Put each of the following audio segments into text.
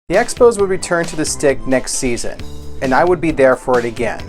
The Expos would return to the stick next season, and I would be there for it again.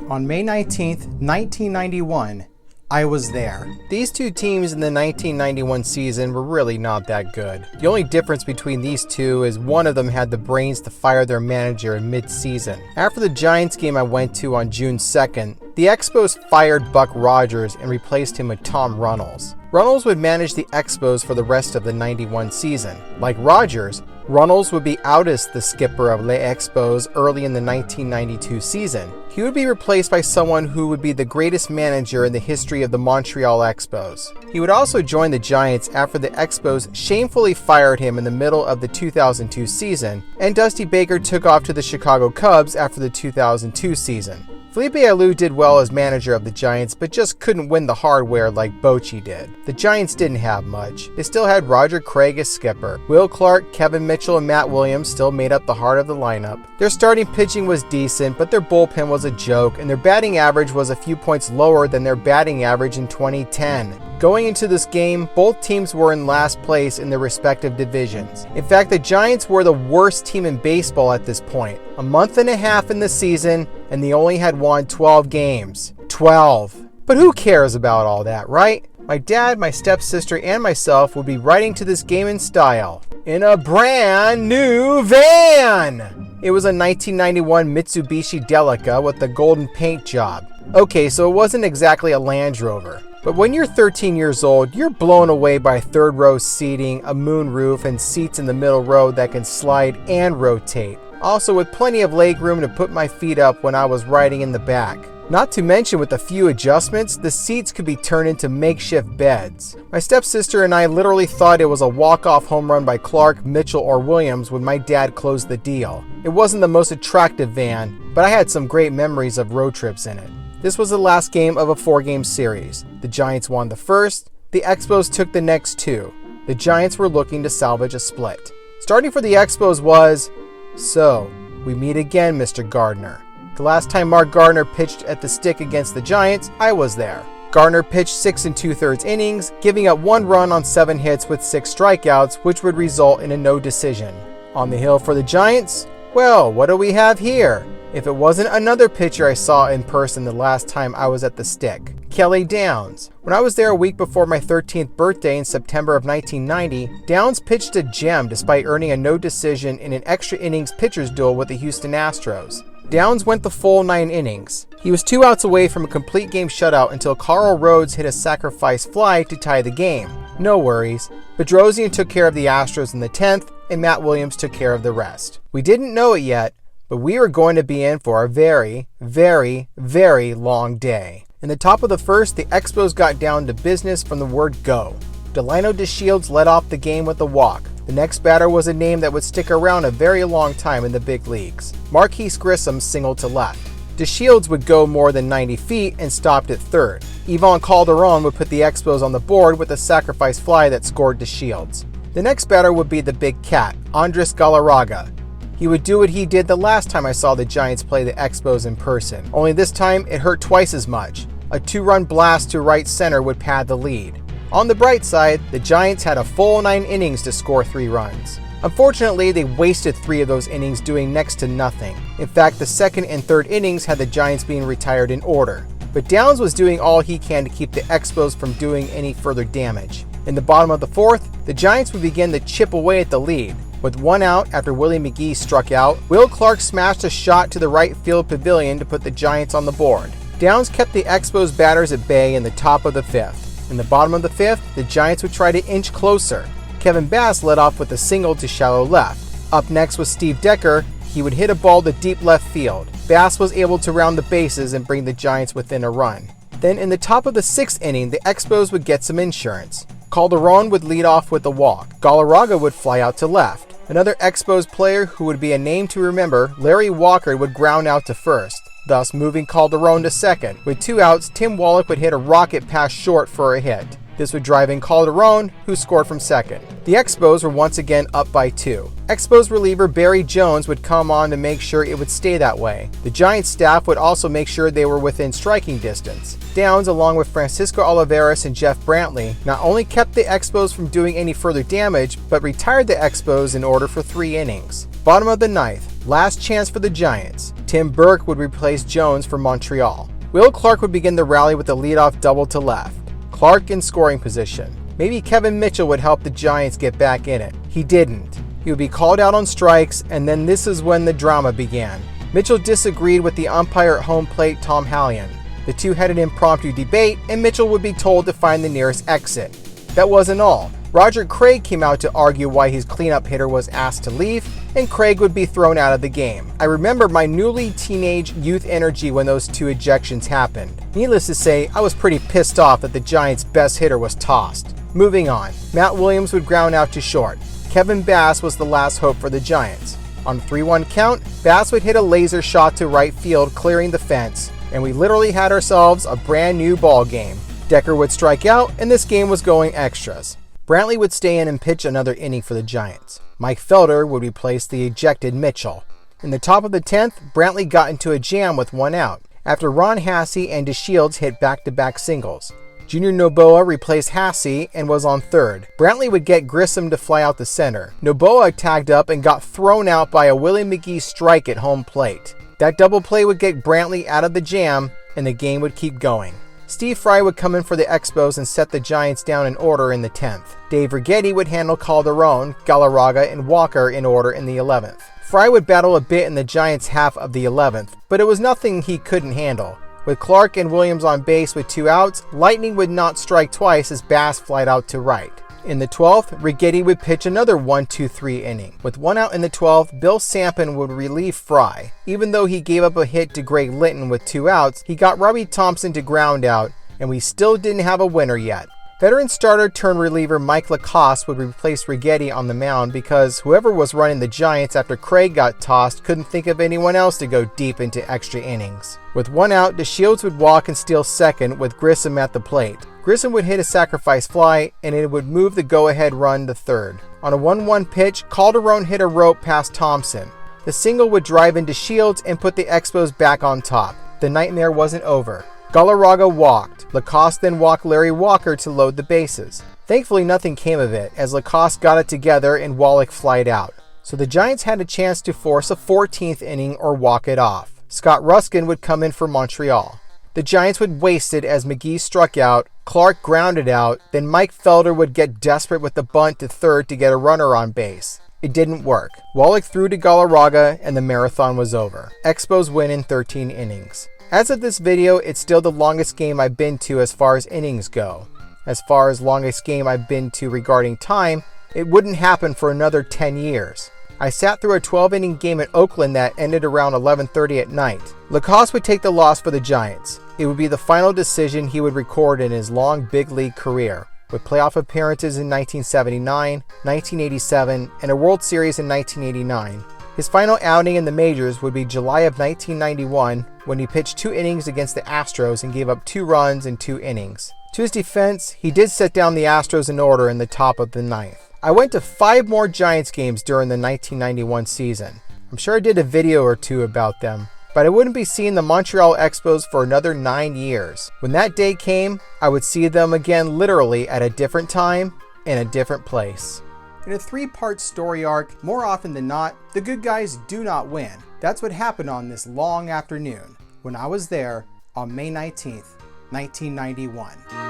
On May 19th, 1991, I was there. These two teams in the 1991 season were really not that good. The only difference between these two is one of them had the brains to fire their manager in mid-season. After the Giants game I went to on June 2nd, the Expos fired Buck Rogers and replaced him with Tom Runnels. Runnels would manage the Expos for the rest of the 91 season. Like Rogers, Runnels would be out as the skipper of Les Expos early in the 1992 season. He would be replaced by someone who would be the greatest manager in the history of the Montreal Expos. He would also join the Giants after the Expos shamefully fired him in the middle of the 2002 season, and Dusty Baker took off to the Chicago Cubs after the 2002 season. Felipe Alou did well as manager of the Giants, but just couldn't win the hardware like Bochy did. The Giants didn't have much. They still had Roger Craig as skipper. Will Clark, Kevin Mitchell, and Matt Williams still made up the heart of the lineup. Their starting pitching was decent, but their bullpen was a joke, and their batting average was a few points lower than their batting average in 2010. Going into this game, both teams were in last place in their respective divisions. In fact, the Giants were the worst team in baseball at this point. A month and a half in the season, and they only had won 12 games. 12. But who cares about all that, right? My dad, my stepsister, and myself would be riding to this game in style. In a brand new van! It was a 1991 Mitsubishi Delica with a golden paint job. Okay, so it wasn't exactly a Land Rover. But when you're 13 years old, you're blown away by third row seating, a moonroof, and seats in the middle row that can slide and rotate. Also with plenty of leg room to put my feet up when I was riding in the back. Not to mention with a few adjustments, the seats could be turned into makeshift beds. My stepsister and I literally thought it was a walk-off home run by Clark, Mitchell, or Williams when my dad closed the deal. It wasn't the most attractive van, but I had some great memories of road trips in it. This was the last game of a 4-game series. The Giants won the first, the Expos took the next two. The Giants were looking to salvage a split. Starting for the Expos was, "So, we meet again, Mr. Gardner." The last time Mark Gardner pitched at the stick against the Giants, I was there. Gardner pitched 6 2/3 innings, giving up 1 run on 7 hits with 6 strikeouts, which would result in a no decision. On the hill for the Giants? Well, what do we have here? If it wasn't another pitcher I saw in person the last time I was at the stick. Kelly Downs. When I was there a week before my 13th birthday in September of 1990, Downs pitched a gem despite earning a no decision in an extra innings pitcher's duel with the Houston Astros. Downs went the full 9 innings. He was 2 outs away from a complete game shutout until Carl Rhodes hit a sacrifice fly to tie the game. No worries. Bedrosian took care of the Astros in the 10th, and Matt Williams took care of the rest. We didn't know it yet, but we were going to be in for a very, very, very long day. In the top of the first, the Expos got down to business from the word go. Delino DeShields led off the game with a walk. The next batter was a name that would stick around a very long time in the big leagues. Marquise Grissom singled to left. DeShields would go more than 90 feet and stopped at third. Ivan Calderon would put the Expos on the board with a sacrifice fly that scored DeShields. The next batter would be the big cat, Andres Galarraga. He would do what he did the last time I saw the Giants play the Expos in person, only this time it hurt twice as much. A 2-run blast to right center would pad the lead. On the bright side, the Giants had a full 9 innings to score 3 runs. Unfortunately, they wasted 3 of those innings doing next to nothing. In fact, the second and third innings had the Giants being retired in order. But Downs was doing all he can to keep the Expos from doing any further damage. In the bottom of the 4th, the Giants would begin to chip away at the lead. With 1 out after Willie McGee struck out, Will Clark smashed a shot to the right field pavilion to put the Giants on the board. Downs kept the Expos batters at bay in the top of the 5th. In the bottom of the 5th, the Giants would try to inch closer. Kevin Bass led off with a single to shallow left. Up next was Steve Decker. He would hit a ball to deep left field. Bass was able to round the bases and bring the Giants within a run. Then in the top of the 6th inning, the Expos would get some insurance. Calderon would lead off with a walk. Galarraga would fly out to left. Another Expos player who would be a name to remember, Larry Walker, would ground out to first, thus moving Calderon to second. With 2 outs, Tim Wallach would hit a rocket pass short for a hit. This would drive in Calderon, who scored from second. The Expos were once again up by 2. Expos reliever Barry Jones would come on to make sure it would stay that way. The Giants staff would also make sure they were within striking distance. Downs, along with Francisco Olivares and Jeff Brantley, not only kept the Expos from doing any further damage, but retired the Expos in order for 3 innings. Bottom of the 9th, last chance for the Giants. Tim Burke would replace Jones for Montreal. Will Clark would begin the rally with a leadoff double to left. Clark in scoring position. Maybe Kevin Mitchell would help the Giants get back in it. He didn't. He would be called out on strikes, and then this is when the drama began. Mitchell disagreed with the umpire at home plate, Tom Hallion. The two had an impromptu debate, and Mitchell would be told to find the nearest exit. That wasn't all. Roger Craig came out to argue why his cleanup hitter was asked to leave, and Craig would be thrown out of the game. I remember my newly teenage youth energy when those 2 ejections happened. Needless to say, I was pretty pissed off that the Giants' best hitter was tossed. Moving on, Matt Williams would ground out to short. Kevin Bass was the last hope for the Giants. On a 3-1 count, Bass would hit a laser shot to right field, clearing the fence, and we literally had ourselves a brand new ball game. Decker would strike out, and this game was going extras. Brantley would stay in and pitch another inning for the Giants. Mike Felder would replace the ejected Mitchell. In the top of the 10th, Brantley got into a jam with 1 out, after Ron Hasse and DeShields hit back-to-back singles. Junior Nobuo replaced Hasse and was on third. Brantley would get Grissom to fly out the center. Nobuo tagged up and got thrown out by a Willie McGee strike at home plate. That double play would get Brantley out of the jam, and the game would keep going. Steve Fry would come in for the Expos and set the Giants down in order in the 10th. Dave Righetti would handle Calderon, Galarraga, and Walker in order in the 11th. Fry would battle a bit in the Giants' half of the 11th, but it was nothing he couldn't handle. With Clark and Williams on base with 2 outs, Lightning would not strike twice as Bass flied out to right. In the 12th, Righetti would pitch another 1-2-3 inning. With 1 out in the 12th, Bill Sampson would relieve Fry. Even though he gave up a hit to Greg Linton with 2 outs, he got Robbie Thompson to ground out, and we still didn't have a winner yet. Veteran starter turned reliever Mike Lacoste would replace Righetti on the mound because whoever was running the Giants after Craig got tossed couldn't think of anyone else to go deep into extra innings. With 1 out, DeShields would walk and steal second with Grissom at the plate. Grissom would hit a sacrifice fly, and it would move the go-ahead run to third. On a 1-1 pitch, Calderon hit a rope past Thompson. The single would drive into Shields and put the Expos back on top. The nightmare wasn't over. Galarraga walked. Lacoste then walked Larry Walker to load the bases. Thankfully, nothing came of it, as Lacoste got it together and Wallach flied out. So the Giants had a chance to force a 14th inning or walk it off. Scott Ruskin would come in for Montreal. The Giants would waste it as McGee struck out, Clark grounded out, then Mike Felder would get desperate with the bunt to third to get a runner on base. It didn't work. Wallach threw to Galarraga and the marathon was over. Expos win in 13 innings. As of this video, it's still the longest game I've been to as far as innings go. As far as longest game I've been to regarding time, it wouldn't happen for another 10 years. I sat through a 12-inning game at Oakland that ended around 11:30 at night. Lacoste would take the loss for the Giants. It would be the final decision he would record in his long big league career, with playoff appearances in 1979, 1987, and a World Series in 1989. His final outing in the majors would be July of 1991, when he pitched 2 innings against the Astros and gave up 2 runs in 2 innings. To his defense, he did set down the Astros in order in the top of the 9th. I went to 5 more Giants games during the 1991 season. I'm sure I did a video or 2 about them, but I wouldn't be seeing the Montreal Expos for another 9 years. When that day came, I would see them again literally at a different time, in a different place. In a 3-part story arc, more often than not, the good guys do not win. That's what happened on this long afternoon, when I was there on May 19th, 1991.